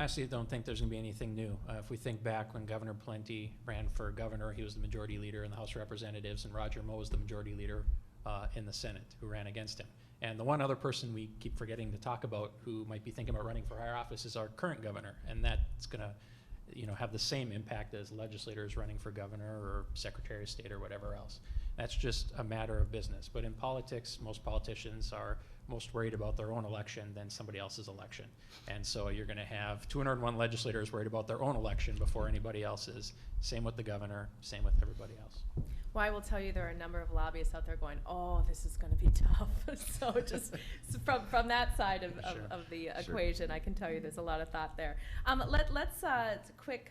I actually don't think there's going to be anything new. If we think back when Governor Plenty ran for governor, he was the majority leader in the House of Representatives, and Roger Moe was the majority leader in the Senate who ran against him. And the one other person we keep forgetting to talk about who might be thinking about running for higher office is our current governor, and that's going to have the same impact as legislators running for governor or secretary of state or whatever else. That's just a matter of business. But in politics, most politicians are most worried about their own election than somebody else's election. And so you're going to have 201 legislators worried about their own election before anybody else's. Same with the governor, same with everybody else. Well, I will tell you there are a number of lobbyists out there going, oh, this is going to be tough. So just from that side of the equation, I can tell you there's a lot of thought there. Let's quick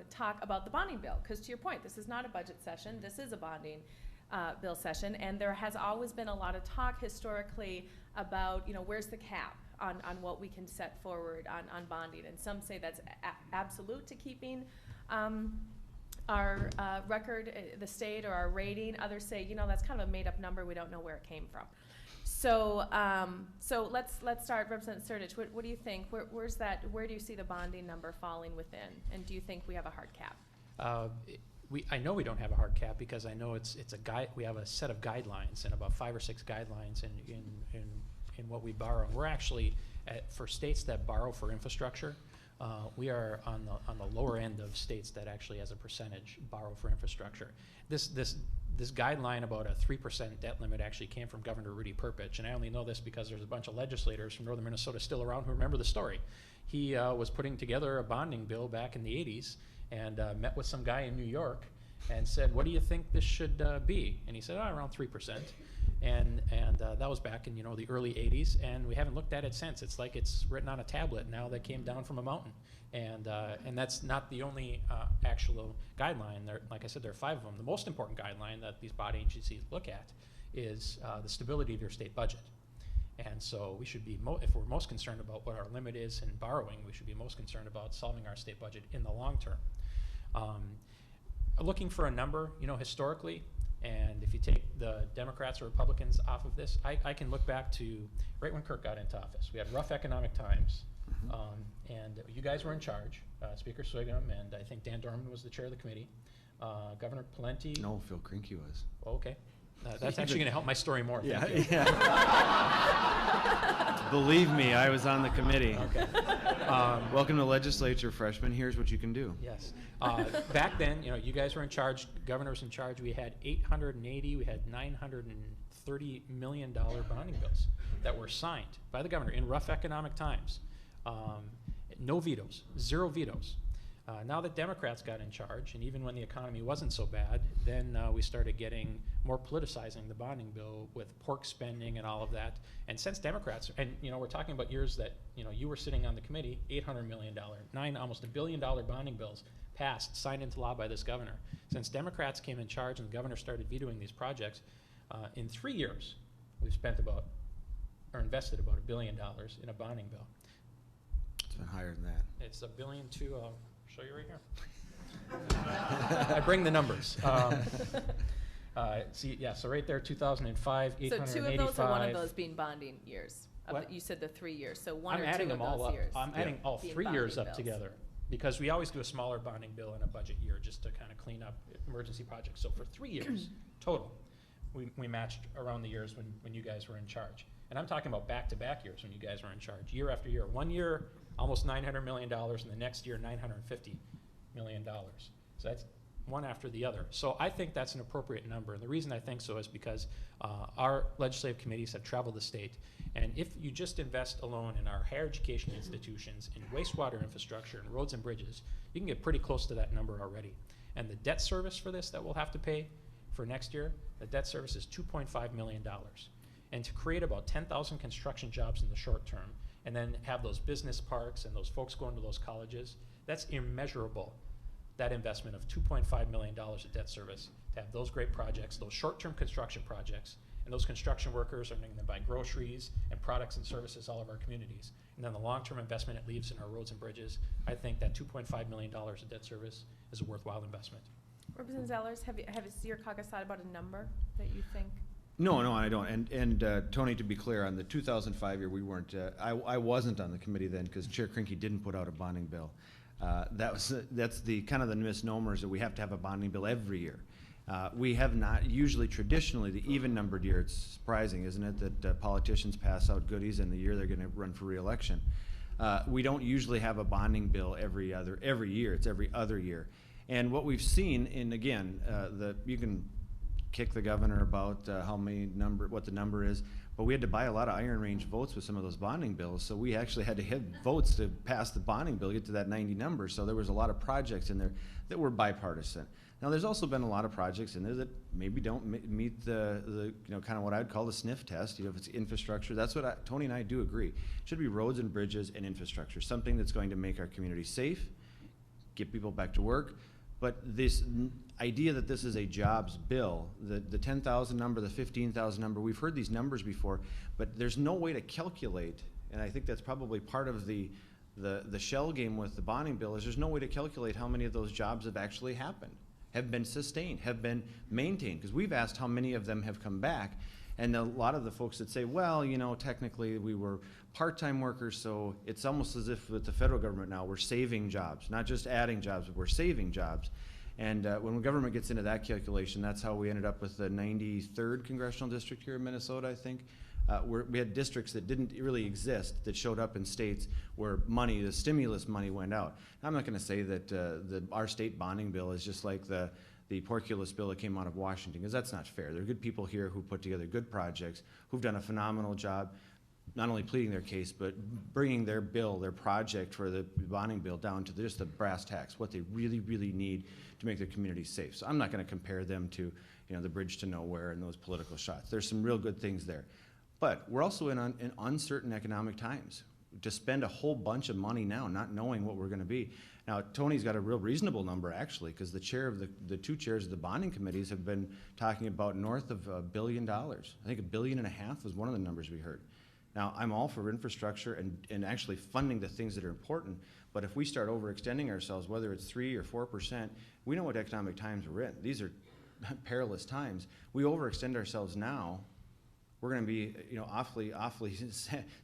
talk about the bonding bill, because to your point, this is not a budget session. This is a bonding bill session, and there has always been a lot of talk historically about, where's the cap on what we can set forward on bonding, and some say that's absolute to keeping our record, the state, or our rating. Others say, that's kind of a made-up number. We don't know where it came from. So, let's start, Representative Sertich. What do you think? Where's that? Where do you see the bonding number falling within? And do you think we have a hard cap? I know we don't have a hard cap because I know it's a guide. We have a set of guidelines and about 5 or 6 guidelines in what we borrow. And we're actually for states that borrow for infrastructure. We are on the lower end of states that actually, as a percentage, borrow for infrastructure. This guideline about a 3% debt limit actually came from Governor Rudy Perpich, and I only know this because there's a bunch of legislators from northern Minnesota still around who remember the story. He was putting together a bonding bill back in the 80s and met with some guy in New York and said, what do you think this should be? And he said, around 3%. And that was back in the early 80s, and we haven't looked at it since. It's like it's written on a tablet now that came down from a mountain. And that's not the only actual guideline. Like I said, there are 5 of them. The most important guideline that these body agencies look at is the stability of your state budget. And so we should be, if we're most concerned about what our limit is in borrowing, we should be most concerned about solving our state budget in the long term. Looking for a number, historically, and if you take the Democrats or Republicans off of this, I can look back to right when Kirk got into office. We had rough economic times, and you guys were in charge, Speaker Swigum, and I think Dan Dorman was the chair of the committee. Governor Plenty. No, Phil Krinke was. Oh, okay. That's actually going to help my story more. Yeah. Believe me, I was on the committee. Okay. Welcome to the legislature, freshmen. Here's what you can do. Yes. Back then, you guys were in charge. Governor was in charge. We had 880. We had $930 million bonding bills that were signed by the governor in rough economic times. No vetoes. 0 vetoes. Now that Democrats got in charge, and even when the economy wasn't so bad, then we started getting more politicizing the bonding bill with pork spending and all of that. And since Democrats, and we're talking about years that you were sitting on the committee, $800 million, almost $1 billion bonding bills passed, signed into law by this governor. Since Democrats came in charge and the governor started vetoing these projects, in 3 years, we've spent invested about $1 billion in a bonding bill. It's been higher than that. It's $1 billion to. Show you right here. I bring the numbers. So right there, 2005, 885. So 2 of those are one of those being bonding years. You said the 3 years. So one or 2 of those years. I'm adding all 3 years up together because we always do a smaller bonding bill in a budget year just to kind of clean up emergency projects. So for 3 years total, we matched around the years when you guys were in charge. And I'm talking about back-to-back years when you guys were in charge, year after year. 1 year, almost $900 million, and the next year, $950 million. So that's one after the other. So I think that's an appropriate number. And the reason I think so is because our legislative committees have traveled the state. And if you just invest alone in our higher education institutions, in wastewater infrastructure, and roads and bridges, you can get pretty close to that number already. And the debt service for this that we'll have to pay for next year, the debt service is $2.5 million. And to create about 10,000 construction jobs in the short term, and then have those business parks and those folks going to those colleges, that's immeasurable, that investment of $2.5 million of debt service, to have those great projects, those short-term construction projects, and those construction workers are going to buy groceries and products and services all of our communities. And then the long-term investment it leaves in our roads and bridges, I think that $2.5 million of debt service is a worthwhile investment. Representative Zellers, has your caucus thought about a number that you think? No, I don't. And Tony, to be clear, on the 2005 year, we weren't. I wasn't on the committee then because Chair Krinky didn't put out a bonding bill. That's the kind of the misnomers that we have to have a bonding bill every year. We have not usually traditionally the even-numbered year. It's surprising, isn't it, that politicians pass out goodies in the year they're going to run for re-election. We don't usually have a bonding bill every year. It's every other year. And what we've seen, and again, you can kick the governor about what the number is, but we had to buy a lot of iron range votes with some of those bonding bills, so we actually had to hit votes to pass the bonding bill, get to that 90 number. So there was a lot of projects in there that were bipartisan. Now there's also been a lot of projects in there that maybe don't meet the kind of what I'd call the sniff test. If it's infrastructure, that's what Tony and I do agree. It should be roads and bridges and infrastructure, something that's going to make our community safe, get people back to work. But this idea that this is a jobs bill, the 10,000 number, the 15,000 number, we've heard these numbers before, but there's no way to calculate, and I think that's probably part of the shell game with the bonding bill, is there's no way to calculate how many of those jobs have actually happened, have been sustained, have been maintained, because we've asked how many of them have come back, and a lot of the folks that say, well, technically we were part-time workers, so it's almost as if with the federal government now we're saving jobs, not just adding jobs, but we're saving jobs. And when the government gets into that calculation, that's how we ended up with the 93rd congressional district here in Minnesota, I think. We had districts that didn't really exist that showed up in states where the stimulus money went out. I'm not going to say that our state bonding bill is just like the porculus bill that came out of Washington, because that's not fair. There are good people here who put together good projects, who've done a phenomenal job, not only pleading their case, but bringing their project for the bonding bill down to just the brass tacks, what they really, really need to make their community safe. So I'm not going to compare them to, the bridge to nowhere and those political shots. There's some real good things there. But we're also in uncertain economic times. To spend a whole bunch of money now, not knowing what we're going to be. Now, Tony's got a real reasonable number, actually, because the two chairs of the bonding committees have been talking about north of $1 billion. I think $1.5 billion was one of the numbers we heard. Now, I'm all for infrastructure and actually funding the things that are important, but if we start overextending ourselves, whether it's 3 or 4%, we know what economic times we're in. These are perilous times. We overextend ourselves now, we're going to be awfully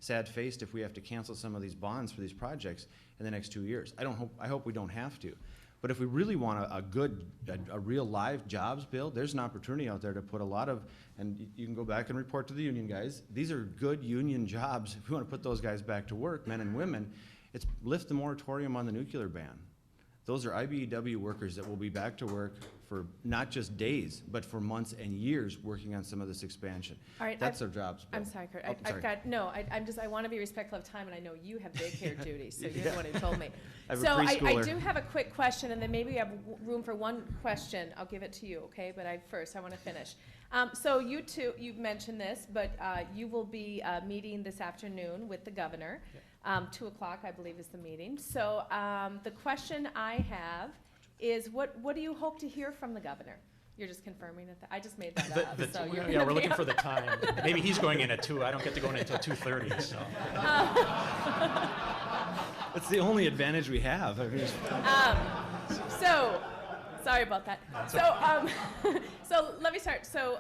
sad-faced if we have to cancel some of these bonds for these projects in the next 2 years. I hope we don't have to. But if we really want a real live jobs bill, there's an opportunity out there to put a lot of, and you can go back and report to the union guys, these are good union jobs. If we want to put those guys back to work, men and women, it's lift the moratorium on the nuclear ban. Those are IBEW workers that will be back to work for not just days, but for months and years working on some of this expansion. All right, that's their jobs bill. I'm sorry, Kurt. Oh, sorry. I want to be respectful of time, and I know you have daycare duties, so you're the one who told me. I have a So I preschooler. do have a quick question, and then maybe we have room for one question. I'll give it to you, okay? But I want to finish. So you two, you've mentioned this, but you will be meeting this afternoon with the governor. 2 o'clock, I believe, is the meeting. So the question I have is, what do you hope to hear from the governor? You're just confirming it. I just made that up. So you're Yeah, we're looking for the time. Maybe he's going in at 2. I don't get to go in until 2:30. So. That's the only advantage we have. I mean, So, sorry about that. So let me start. So